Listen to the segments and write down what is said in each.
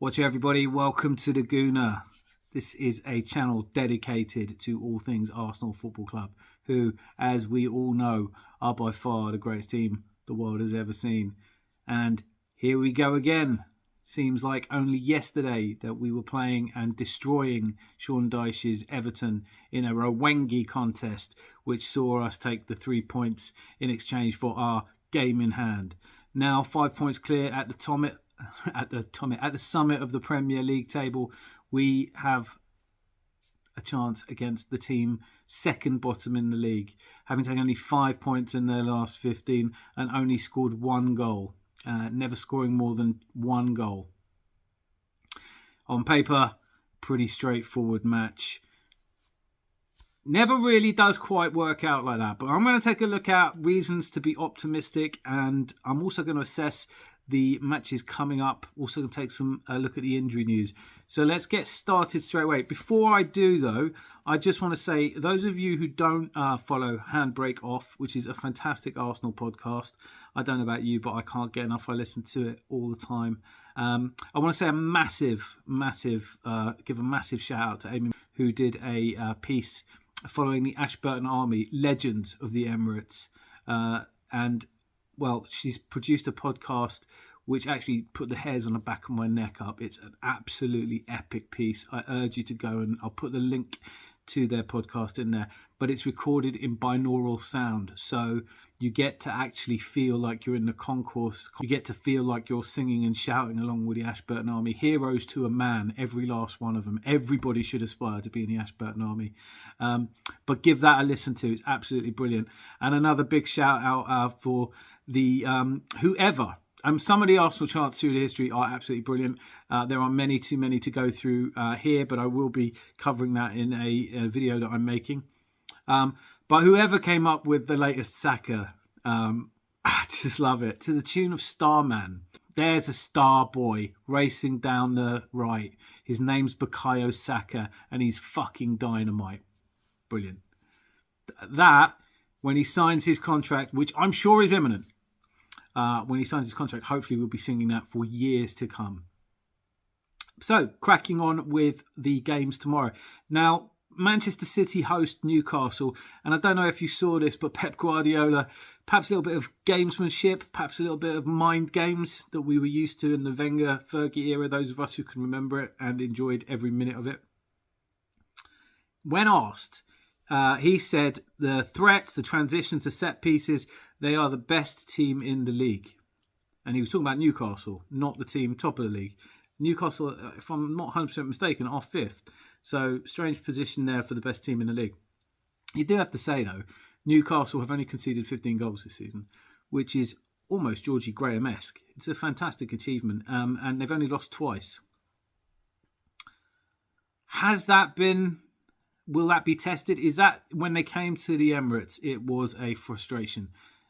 Watch everybody, welcome to the Gooner. This is a channel dedicated to all things Arsenal Football Club, who, as we all know, are by far the greatest team the world has ever seen. And here we go again. Seems like only yesterday that we were playing and destroying Sean Dyche's Everton in a Rwangi contest, which saw us take the 3 points in exchange for our game in hand. Now 5 points clear at the summit of the Premier League table. We have a chance against the team second bottom in the league, having taken only 5 points in their last 15 and only scored one goal. Never scoring more than one goal. On paper, pretty straightforward match. Never really does quite work out like that, but I'm going to take a look at reasons to be optimistic, and I'm also going to assess the matches coming up. Also going to take a look at the injury news. So let's get started straight away. Before I do, though, I just want to say, those of you who don't follow Handbrake Off, which is a fantastic Arsenal podcast, I don't know about you, but I can't get enough. I listen to it all the time. I want to say give a massive shout out to Amy, who did a piece following the Ashburton Army, Legends of the Emirates. She's produced a podcast which actually put the hairs on the back of my neck up. It's an absolutely epic piece. I urge you to go, and I'll put the link to their podcast in there. But it's recorded in binaural sound, so you get to actually feel like you're in the concourse. You get to feel like you're singing and shouting along with the Ashburton Army. Heroes to a man, every last one of them. Everybody should aspire to be in the Ashburton Army. But give that a listen to. It's absolutely brilliant. And another big shout out for the whoever. Some of the Arsenal chants through the history are absolutely brilliant. There are too many to go through here, but I will be covering that in a video that I'm making. But whoever came up with the latest Saka, I just love it. To the tune of Starman. There's a star boy racing down the right. His name's Bukayo Saka, and he's fucking dynamite. Brilliant. That, when he signs his contract, which I'm sure is imminent, when he signs his contract, hopefully we'll be singing that for years to come. So, cracking on with the games tomorrow. Now, Manchester City host Newcastle, and I don't know if you saw this, but Pep Guardiola, perhaps a little bit of gamesmanship, perhaps a little bit of mind games that we were used to in the Wenger-Fergie era, those of us who can remember it and enjoyed every minute of it. When asked, he said the threats, the transitions, the set pieces, they are the best team in the league. And he was talking about Newcastle, not the team top of the league. Newcastle, if I'm not 100% mistaken, are fifth. So, strange position there for the best team in the league. You do have to say, though, Newcastle have only conceded 15 goals this season, which is almost Georgie Graham-esque. It's a fantastic achievement, and they've only lost twice. Will that be tested? Is that when they came to the Emirates, it was a frustration.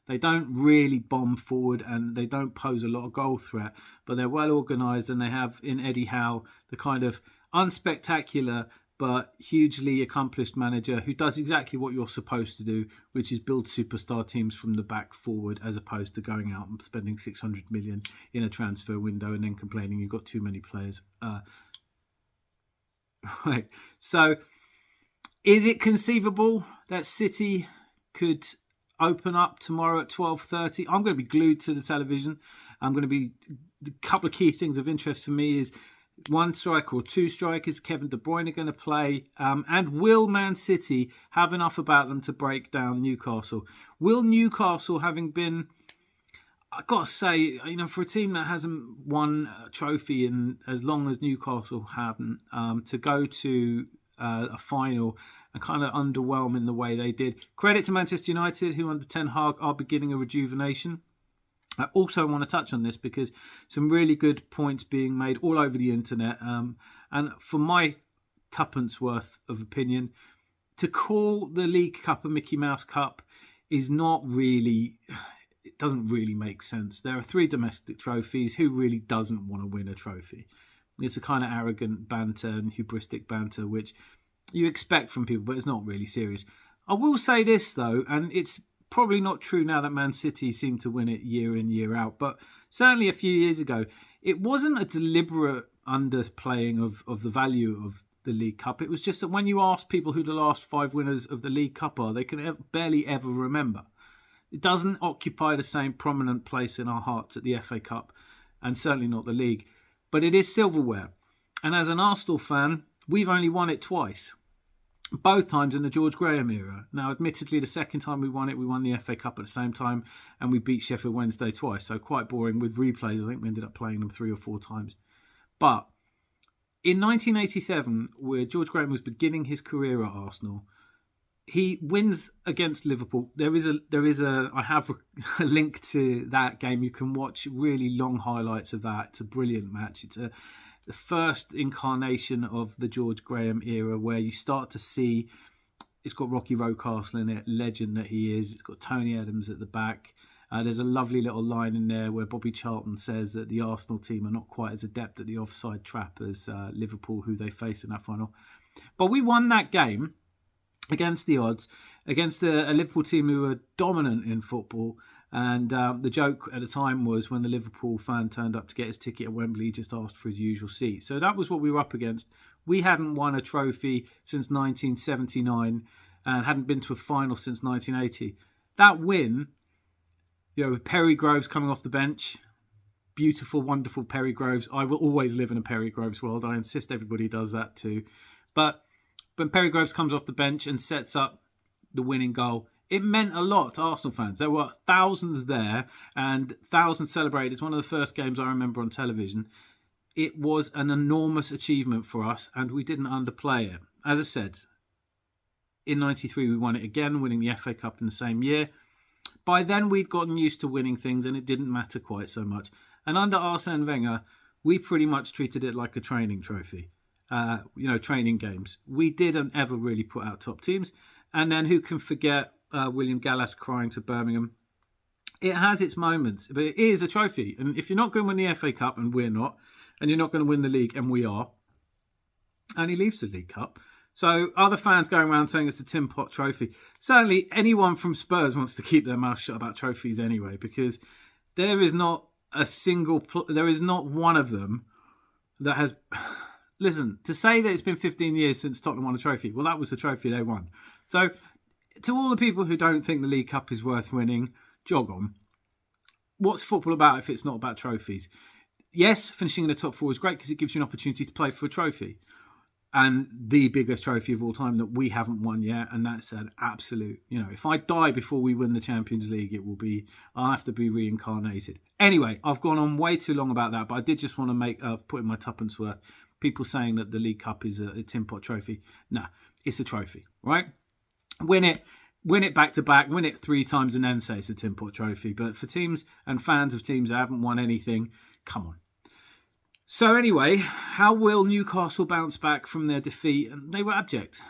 They don't really bomb forward and they don't pose a lot of goal threat, but they're well organised, and they have in Eddie Howe the kind of unspectacular but hugely accomplished manager who does exactly what you're supposed to do, which is build superstar teams from the back forward, as opposed to going out and spending 600 million in a transfer window and then complaining you've got too many players. Right. So, is it conceivable that City could open up tomorrow at 12:30? I'm going to be glued to the television. The couple of key things of interest for me is one striker or two strikers. Kevin De Bruyne going to play? And will Man City have enough about them to break down Newcastle? Will Newcastle, having been, I've got to say, for a team that hasn't won a trophy in as long as Newcastle haven't, to go to a final and kind of underwhelm in the way they did. Credit to Manchester United, who under Ten Hag are beginning a rejuvenation. I also want to touch on this because some really good points being made all over the internet. And for my tuppence worth of opinion, to call the League Cup a Mickey Mouse Cup is not really, it doesn't really make sense. There are 3 domestic trophies. Who really doesn't want to win a trophy? It's a kind of arrogant banter and hubristic banter, which you expect from people, but it's not really serious. I will say this, though, and it's probably not true now that Man City seem to win it year in, year out, but certainly a few years ago, it wasn't a deliberate underplaying of the value of the League Cup. It was just that when you ask people who the last 5 winners of the League Cup are, they can barely ever remember. It doesn't occupy the same prominent place in our hearts at the FA Cup, and certainly not the league. But it is silverware. And as an Arsenal fan, we've only won it twice. Both times in the George Graham era. Now, admittedly, the second time we won it, we won the FA Cup at the same time, and we beat Sheffield Wednesday twice. So quite boring with replays. I think we ended up playing them 3 or 4 times. But in 1987, where George Graham was beginning his career at Arsenal, he wins against Liverpool. I have a link to that game. You can watch really long highlights of that. It's a brilliant match. It's the first incarnation of the George Graham era, where you start to see it's got Rocky Rocastle in it, legend that he is. It's got Tony Adams at the back. There's a lovely little line in there where Bobby Charlton says that the Arsenal team are not quite as adept at the offside trap as Liverpool, who they face in that final. But we won that game against the odds, against a Liverpool team who were dominant in football. And the joke at the time was when the Liverpool fan turned up to get his ticket at Wembley, he just asked for his usual seat. So that was what we were up against. We hadn't won a trophy since 1979 and hadn't been to a final since 1980. That win, with Perry Groves coming off the bench, beautiful, wonderful Perry Groves. I will always live in a Perry Groves world. I insist everybody does that too. But when Perry Groves comes off the bench and sets up the winning goal, it meant a lot to Arsenal fans. There were thousands there and thousands celebrated. It's one of the first games I remember on television. It was an enormous achievement for us, and we didn't underplay it. As I said, in 93 we won it again, winning the FA Cup in the same year. By then we'd gotten used to winning things and it didn't matter quite so much. And under Arsene Wenger, we pretty much treated it like a training trophy. Training games. We didn't ever really put out top teams. And then who can forget William Gallas crying to Birmingham? It has its moments, but it is a trophy. And if you're not going to win the FA Cup, and we're not, and you're not going to win the league, and we are, and he leaves the League Cup. So other fans going around saying it's a tin pot trophy. Certainly anyone from Spurs wants to keep their mouth shut about trophies anyway, because there is not there is not one of them that has... Listen, to say that it's been 15 years since Tottenham won a trophy, well, that was the trophy they won. So to all the people who don't think the League Cup is worth winning, jog on. What's football about if it's not about trophies? Yes, finishing in the top 4 is great because it gives you an opportunity to play for a trophy. And the biggest trophy of all time that we haven't won yet, and that's an absolute, if I die before we win the Champions League, I'll have to be reincarnated. Anyway, I've gone on way too long about that, but I did just want to put in my tuppence worth. People saying that the League Cup is a tin pot trophy. Nah, it's a trophy, right? Win it back to back, win it 3 times and then say it's a tin pot trophy. But for teams and fans of teams that haven't won anything, come on. So anyway, how will Newcastle bounce back from their defeat? They were abject.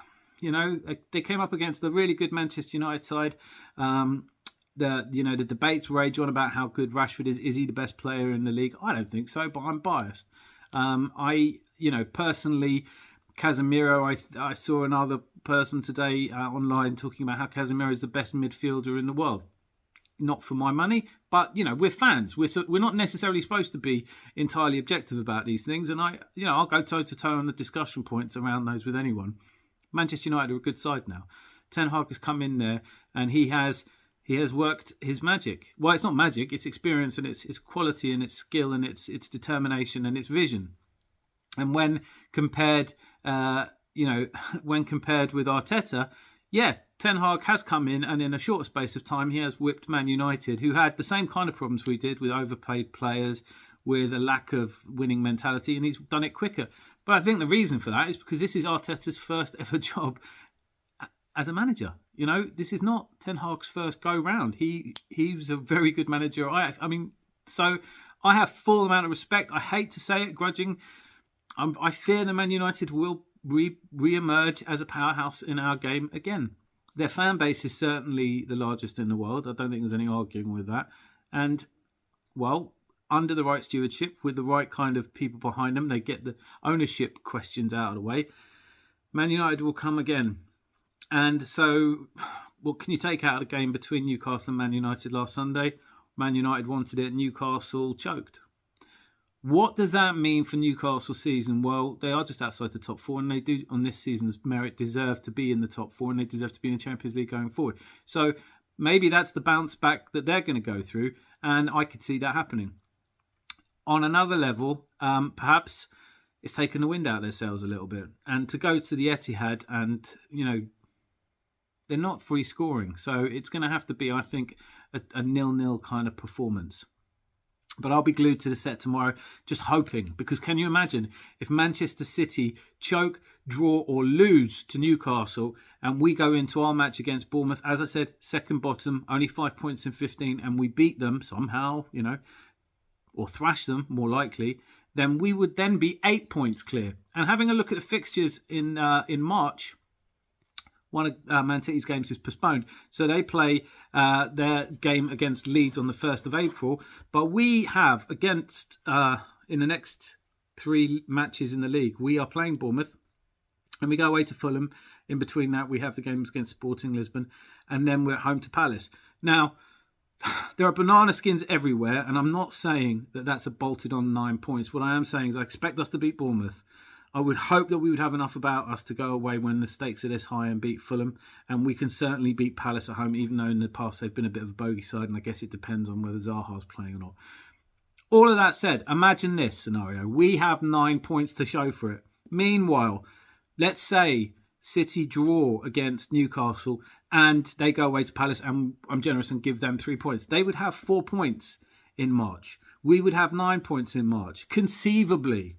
They came up against the really good Manchester United side. The debates rage on about how good Rashford is. Is he the best player in the league? I don't think so, but I'm biased. Personally, Casemiro, I saw another person today online talking about how Casemiro is the best midfielder in the world. Not for my money, but, we're fans. We're not necessarily supposed to be entirely objective about these things. And I'll go toe-to-toe on the discussion points around those with anyone. Manchester United are a good side now. Ten Hag has come in there and he has worked his magic. Well, it's not magic, it's experience and it's quality and it's skill and it's determination and it's vision. And when compared, with Arteta, yeah, Ten Hag has come in and in a short space of time he has whipped Man United, who had the same kind of problems we did with overpaid players, with a lack of winning mentality, and he's done it quicker. But I think the reason for that is because this is Arteta's first ever job as a manager. This is not Ten Hag's first go round. He's a very good manager at Ajax. So I have full amount of respect. I hate to say it, grudging. I fear that Man United will re-emerge as a powerhouse in our game again. Their fan base is certainly the largest in the world. I don't think there's any arguing with that. And, well, under the right stewardship, with the right kind of people behind them, they get the ownership questions out of the way. Man United will come again. And so, what can you take out of the game between Newcastle and Man United last Sunday? Man United wanted it, Newcastle choked. What does that mean for Newcastle season? Well, they are just outside the top four, and they do, on this season's merit, deserve to be in the top four, and they deserve to be in the Champions League going forward. So maybe that's the bounce back that they're going to go through, and I could see that happening. On another level, perhaps it's taken the wind out of their sails a little bit. And to go to the Etihad and, they're not free scoring. So it's going to have to be, I think, a 0-0 kind of performance. But I'll be glued to the set tomorrow, just hoping. Because can you imagine if Manchester City choke, draw or lose to Newcastle and we go into our match against Bournemouth, as I said, second bottom, only 5 points in 15, and we beat them somehow, or thrash them, more likely, then we would then be 8 points clear. And having a look at the fixtures in March, one of Man City's games is postponed. So they play their game against Leeds on the 1st of April. But we have against, in the next 3 matches in the league, we are playing Bournemouth. And we go away to Fulham. In between that, we have the games against Sporting Lisbon. And then we're at home to Palace. Now, there are banana skins everywhere. And I'm not saying that that's a bolted on 9 points. What I am saying is I expect us to beat Bournemouth. I would hope that we would have enough about us to go away when the stakes are this high and beat Fulham. And we can certainly beat Palace at home, even though in the past they've been a bit of a bogey side. And I guess it depends on whether Zaha's playing or not. All of that said, imagine this scenario. We have 9 points to show for it. Meanwhile, let's say City draw against Newcastle and they go away to Palace, and I'm generous and give them 3 points. They would have 4 points in March. We would have 9 points in March. Conceivably,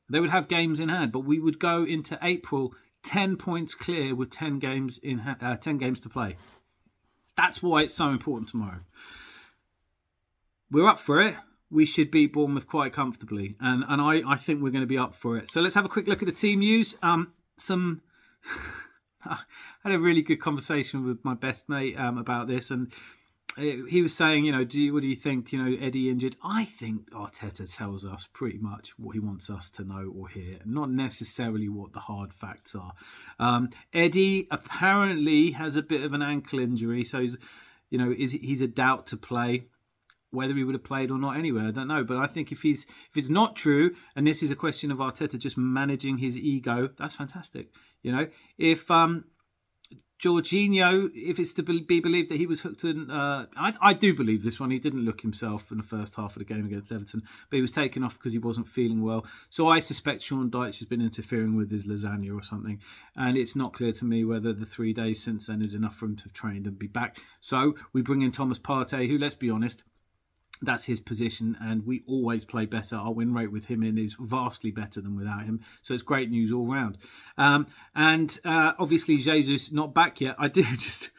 they would have games in hand, but we would go into April 10 points clear with 10 games to play. That's why it's so important tomorrow. We're up for it. We should beat Bournemouth quite comfortably, and I think we're going to be up for it. So let's have a quick look at the team news. I had a really good conversation with my best mate about this, and he was saying, what do you think? Eddie injured. I think Arteta tells us pretty much what he wants us to know or hear, not necessarily what the hard facts are. Eddie apparently has a bit of an ankle injury, so he's a doubt to play. Whether he would have played or not anyway, I don't know. But I think if it's not true, and this is a question of Arteta just managing his ego, that's fantastic. If Jorginho, if it's to be believed that he was hooked in, I do believe this one. He didn't look himself in the first half of the game against Everton, but he was taken off because he wasn't feeling well. So I suspect Sean Dyche has been interfering with his lasagna or something, and it's not clear to me whether the 3 days since then is enough for him to have trained and be back. So we bring in Thomas Partey, who, let's be honest, that's his position, and we always play better. Our win rate with him in is vastly better than without him, so it's great news all round. And obviously Jesus not back yet. I do just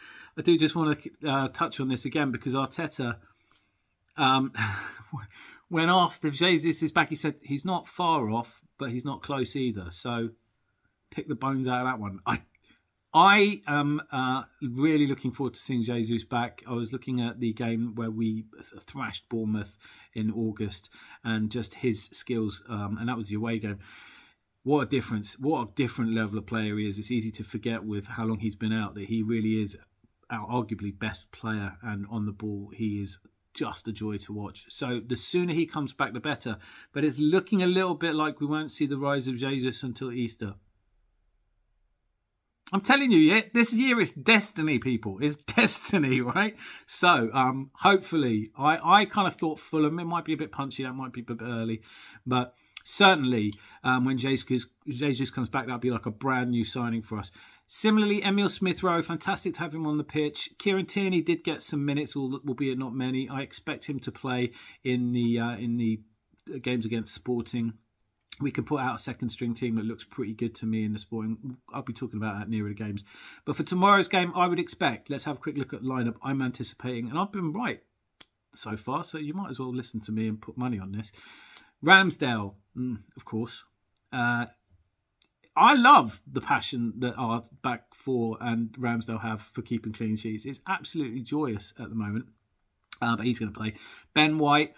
want to touch on this again, because Arteta, when asked if Jesus is back, he said he's not far off, but he's not close either. So pick the bones out of that one. I am really looking forward to seeing Jesus back. I was looking at the game where we thrashed Bournemouth in August, and just his skills, and that was the away game. What a difference. What a different level of player he is. It's easy to forget with how long he's been out that he really is our arguably best player, and on the ball he is just a joy to watch. So the sooner he comes back, the better. But it's looking a little bit like we won't see the rise of Jesus until Easter. I'm telling you, this year is destiny, people. It's destiny, right? So, hopefully, I kind of thought Fulham, it might be a bit punchy, that might be a bit early. But certainly, when Jesus comes back, that'll be like a brand new signing for us. Similarly, Emile Smith-Rowe, fantastic to have him on the pitch. Kieran Tierney did get some minutes, albeit not many. I expect him to play in the games against Sporting. We can put out a second string team that looks pretty good to me in the Sporting. I'll be talking about that nearer the games. But for tomorrow's game, I would expect, let's have a quick look at the lineup I'm anticipating. And I've been right so far, so you might as well listen to me and put money on this. Ramsdale, of course. I love the passion that our back four and Ramsdale have for keeping clean sheets. It's absolutely joyous at the moment. But he's going to play. Ben White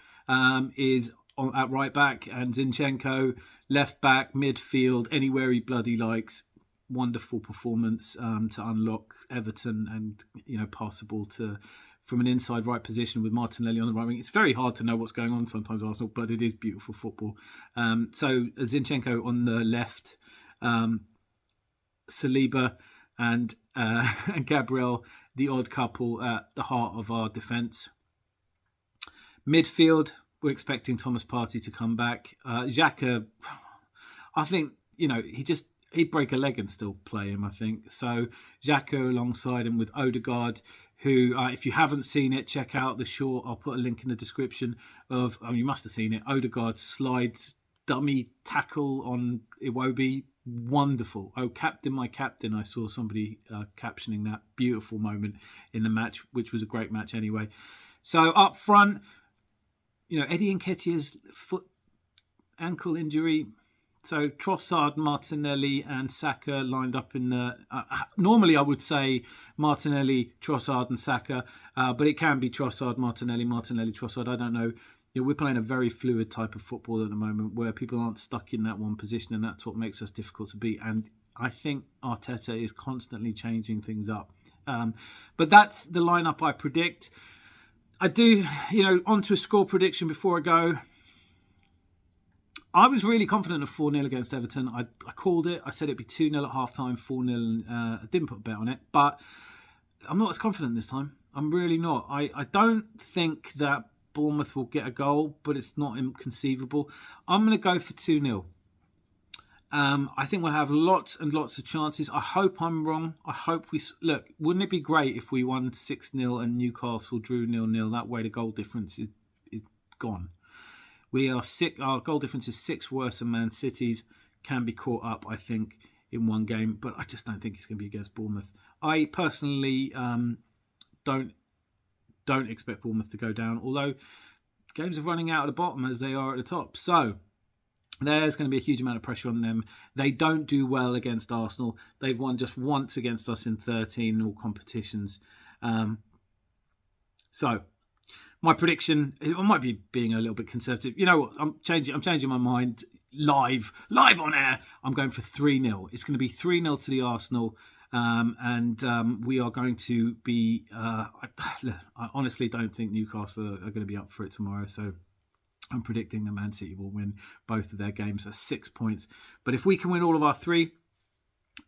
is at right back, and Zinchenko left back, midfield, anywhere he bloody likes. Wonderful performance to unlock Everton and pass the ball to from an inside right position with Martinelli on the right wing. It's very hard to know what's going on sometimes, Arsenal, but it is beautiful football. So Zinchenko on the left, Saliba and Gabriel, the odd couple at the heart of our defence. Midfield, we're expecting Thomas Partey to come back. Xhaka, I think, he'd break a leg and still play him, I think. So Xhaka alongside him with Odegaard, who, if you haven't seen it, check out the short. I'll put a link in the description of, you must have seen it, Odegaard slide dummy tackle on Iwobi. Wonderful. Oh, captain, my captain. I saw somebody captioning that beautiful moment in the match, which was a great match anyway. So up front, Eddie Nketiah's ankle injury. So Trossard, Martinelli and Saka lined up in the... normally I would say Martinelli, Trossard and Saka, but it can be Trossard, Martinelli, Trossard. I don't know. We're playing a very fluid type of football at the moment where people aren't stuck in that one position, and that's what makes us difficult to beat. And I think Arteta is constantly changing things up. But that's the lineup I predict. I do, onto a score prediction before I go. I was really confident of 4-0 against Everton. I called it. I said it'd be 2-0 at half-time, 4-0. I didn't put a bet on it, but I'm not as confident this time. I'm really not. I don't think that Bournemouth will get a goal, but it's not inconceivable. I'm going to go for 2-0. I think we'll have lots and lots of chances. I hope I'm wrong. I hope look, wouldn't it be great if we won 6-0 and Newcastle drew 0-0? That way the goal difference is gone. We are sick. Our goal difference is 6 worse than Man City's. Can be caught up, I think, in one game, but I just don't think it's going to be against Bournemouth. I personally don't expect Bournemouth to go down, although games are running out at the bottom as they are at the top. So there's going to be a huge amount of pressure on them. They don't do well against Arsenal. They've won just once against us in 13 all competitions. So my prediction, I might be being a little bit conservative. You know what? I'm changing my mind live on air. I'm going for 3-0. It's going to be 3-0 to the Arsenal. And we are going to be... I honestly don't think Newcastle are going to be up for it tomorrow. So I'm predicting that Man City will win both of their games at 6 points. But if we can win all of our 3,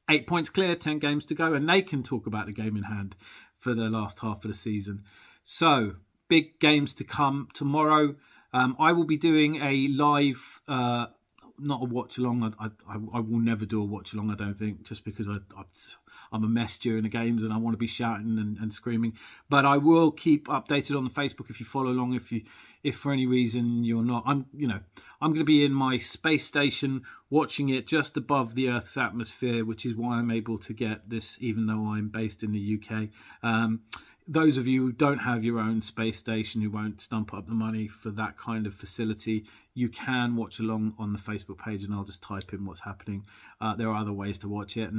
8 points clear, 10 games to go, and they can talk about the game in hand for the last half of the season. So big games to come tomorrow. I will be doing a live, not a watch along. I will never do a watch along, I don't think, just because I'm a mess during the games and I want to be shouting and screaming. But I will keep updated on the Facebook if you follow along. If for any reason you're not, I'm going to be in my space station watching it just above the Earth's atmosphere, which is why I'm able to get this, even though I'm based in the UK. Those of you who don't have your own space station, who won't stump up the money for that kind of facility, you can watch along on the Facebook page, and I'll just type in what's happening. There are other ways to watch it,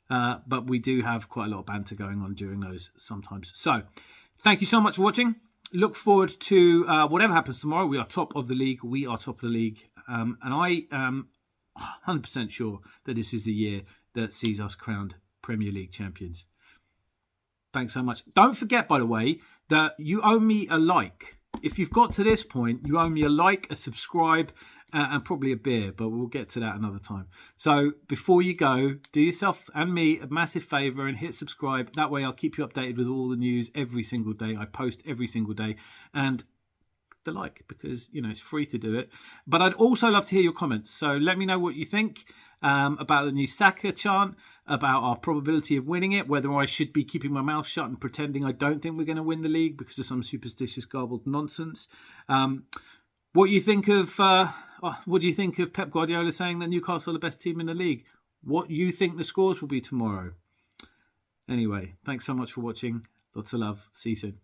but we do have quite a lot of banter going on during those sometimes. So thank you so much for watching. Look forward to whatever happens tomorrow. We are top of the league. We are top of the league. And I am 100% sure that this is the year that sees us crowned Premier League champions. Thanks so much. Don't forget, by the way, that you owe me a like. If you've got to this point, you owe me a like, a subscribe, and probably a beer, but we'll get to that another time. So before you go, do yourself and me a massive favour and hit subscribe. That way I'll keep you updated with all the news every single day. I post every single day. And the like, because, it's free to do it. But I'd also love to hear your comments. So let me know what you think about the new Saka chant, about our probability of winning it, whether I should be keeping my mouth shut and pretending I don't think we're going to win the league because of some superstitious garbled nonsense. What do you think of Pep Guardiola saying that Newcastle are the best team in the league? What you think the scores will be tomorrow? Anyway, thanks so much for watching. Lots of love. See you soon.